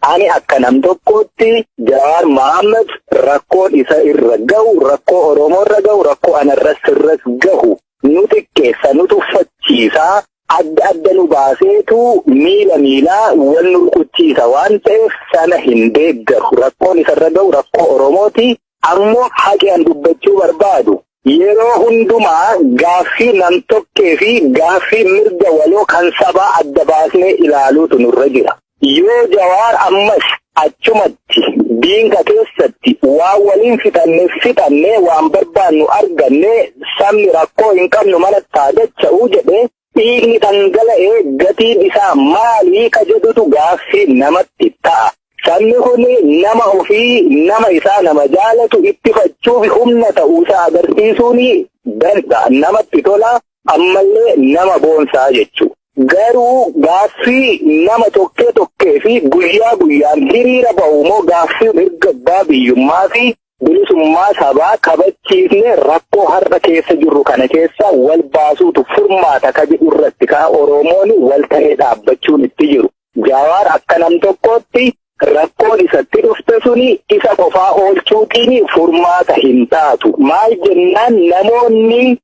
Ani akka nam tokkotti Jawaar Mohaammed rakkoon isa irra gahu, rakkoo Oromoo irra gahu, rakkoo anarras irras gahu nuti keessa nu tuffachiisaa adda nu baaseetu miilaa wal nu rukuchiisa waan ta'eef sana hin deeggaru. Rakkoon isarra gahu rakkoo Oromooti. Ammoo haqaan dubbachuu barbaadu. Yeroo hundumaa gaaffii nam tokkee fi gaaffii mirga waloo kan sabaa adda baasnee ilaaluutu nurra jira. Yoo Jawaar ammas achumatti diinga keessatti waan waliin fixannee waan barbaannu arganne sabni rakkoo hin qabnu malatti dacha'uu jedhee dhiigni dhangala'ee gatiin isaa maalii ka jedhutu gaaffii namatti ta'a. Sabni kun nama ofii nama isaa nama jaalatu ittifachuuf humna ta'uusaa agarsiisuun danda'a. Namatti tola ammallee nama boonsaa jechuudha. Garuu gaaffii nama tokkee fi guyyaa guyyaan hiriira bahu moo gaaffii mirga abbaa biyyummaa fi bilisummaa sabaa kabachiifne rakkoo har'a keessa jirru kana keessa wal baasuutu furmaata ka jedhu irratti ka Oromoon wal ta'ee dhaabbachuun itti jiru. Jawaar akka nam tokkootti rakkoon isatti dhufte suni isa qofaa oolchuutiin furmaata hin taatu. Maal jennaan namoonni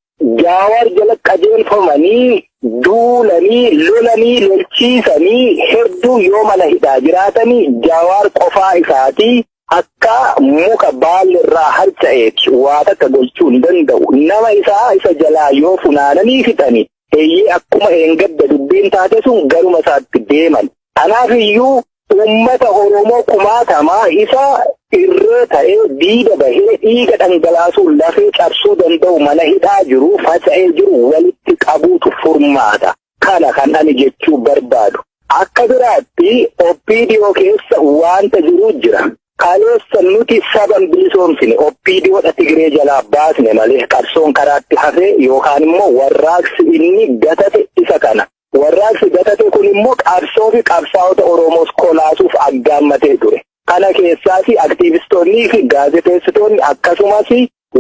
Jawaar jala qajeelfamanii duulanii lolchiisanii hedduu yoo mana hidhaa jiraatanii Jawaar qofaa isaatii akka muka baalirraa harca'eeti waa takka gochuu hin danda'u. Nama isa jalaa yoo funaananii fixanii eeyyee akkuma eengadda dubbiin taate sun garuma isaatti deeman. Kanaafiyyuu uummata Oromoo kumaatamaa isa irree ta'ee diida bahee dhiiga dhangalaasuun lafee cabsuu danda'u mana hidhaa jiru faca'ee jiru walitti qabuutu furmaata. Kana kan ani jechuu barbaadu. Akka biraatti OPDO keessa waanta jiru jira. Kaleessa nuti saban bilisoomsine OPDOdha Tigree jalaa baasne malee qabsoon karaatti hafee yookaan immoo warraaqsi inni gatate isa kana. Warraaqsi gatate kun immoo qabsoo fi qabsaa'ota Oromoos kolaasuuf aggaammatee ture. Kana keessaas aktiivistoonnii fi gaazexeessitoonni akkasumas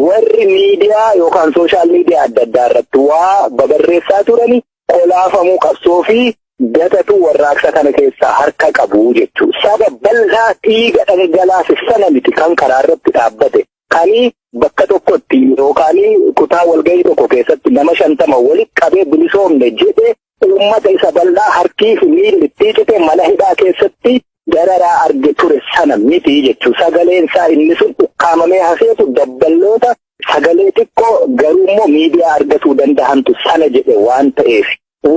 warri miidiyaa yookaan sooshaal miidiyaa adda addaa irratti waa babarreessaa turani kolaafamuu qabsoo fi gatatu warraaqsa kana keessaa harka qabu jechuudha. Saba bal'aa dhiiga dhangalaasisana miti kan karaa irratti dhaabbate. Kani bakka tokkotti yookaan kutaa walgahii tokko keessatti nama 50 walitti qabee bilisoomne jedhee uummata isa bal'aa harkii fi miilli cite mana hidhaa keessatti dararaa arge ture sana miti jechuudha. Sagaleen isaa inni sun ukkaamamee hafeetu dabballoota sagalee xiqqoo garuu immoo miidiyaa argatuu danda'antu sana jedhe waan ta'eef.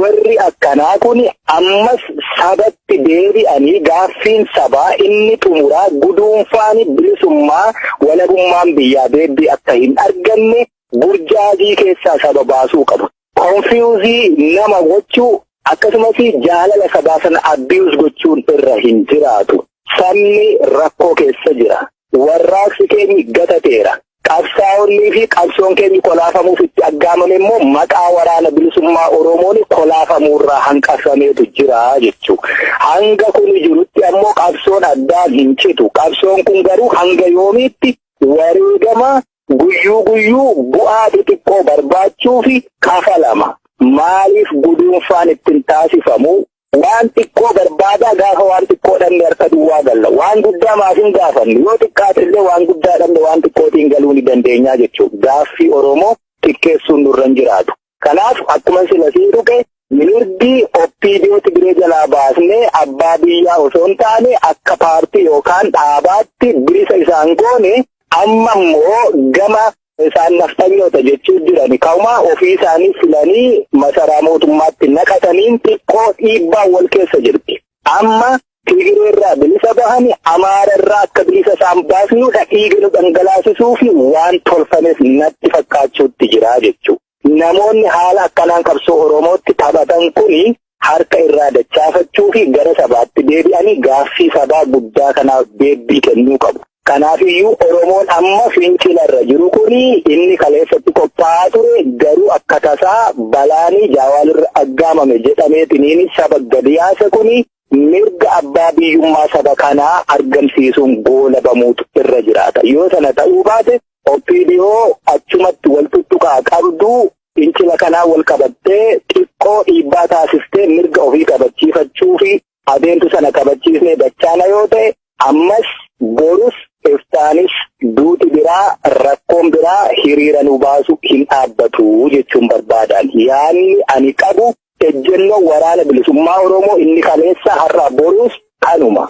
Warri akkanaa kun ammas sabatti deebi'anii gaaffiin sabaa inni xumuraa guduunfaan bilisummaa walabummaan biyyaa deebii akka hin arganne burjaajii keessaa saba baasuu qabu. Konfiyuuzii nama gochuu akkasumas jaalala sabaa sana abiyuus gochuun irra hin jiraatu. Sabni rakkoo keessa jira. Warraaqsi keenya gatateera. Qabsaa'onnii fi qabsoon keenya kolaafamuuf itti aggaamame immoo maqaa waraana bilisummaa Oromoon kolaafamuurraa hanqafameetu jira jechuudha. Hanga kun jirutti ammoo qabsoon addaan hin citu. Qabsoon kun garuu hanga yoomiitti wareegama guyyuu bu'aa xixiqqoo barbaachuu fi kafalama. Maaliif guduunfaan ittiin taasifamu? Waan xiqqoo barbaadaa gaafa waan xiqqoo dhabne harka duwwaa galla. Waan guddaa maaf hin gaafanne? Yoo xiqqaatillee waan guddaa dhabne waan xiqqootiin galuu ni dandeenya jechuudha. Gaaffii Oromoo xiqqeessuun nurra hin jiraatu. Kanaaf akkuma sila sii dhuge mirgi OPDO Tigree jalaa baasnee abbaa biyyaa osoo hin taane akka paartii yookaan dhaabaatti bilisa isaan goone amma immoo gama isaan naftanyoota jechuun jirani kauma ofii isaanii filanii masaraa mootummaatti naqataniin xiqqoo dhiibbaa wal keessa jirti. Amma Tigireerraa bilisa bahani Amaararraa akka bilisa isaan baasnudha dhiiga nu dhangalaasisuu fi waan tolfames natti fakkaachuutti jira jechuudha. Namoonni haala akkanaan qabsoo Oromootti taphatan kuni harka irraa dachaafachuu fi gara sabaatti deebi'anii gaaffii sabaa guddaa kanaaf deebii kennuu qabu. Kanaafiyyuu Oromoon amma fincilarra jiru kuni inni kaleessatti qophaa'aa ture garuu akka tasaa balaanii Jawaarra aggaamame jedhameetiniin saba gadiyaasa kuni mirga abbaa biyyummaa saba kanaa argamsiisuun goolabamuutu irra jiraata. Yoo sana ta'uu baate OPDO achumatti wal tuttuqaa qabdu fincila kanaa wal qabattee xiqqoo dhiibbaa taasiftee mirga ofii qabachiifachuu fi adeemtu sana kabachiisnee dachaana yoo ta'e ammas borus iftaanis duuti biraa rakkoon biraa hiriira nu baasu hin dhaabbatu jechuun barbaadan. Yaanni ani qabu ejjennoo waraana bilisummaa Oromoo inni kaleessa har'a borus kanuma.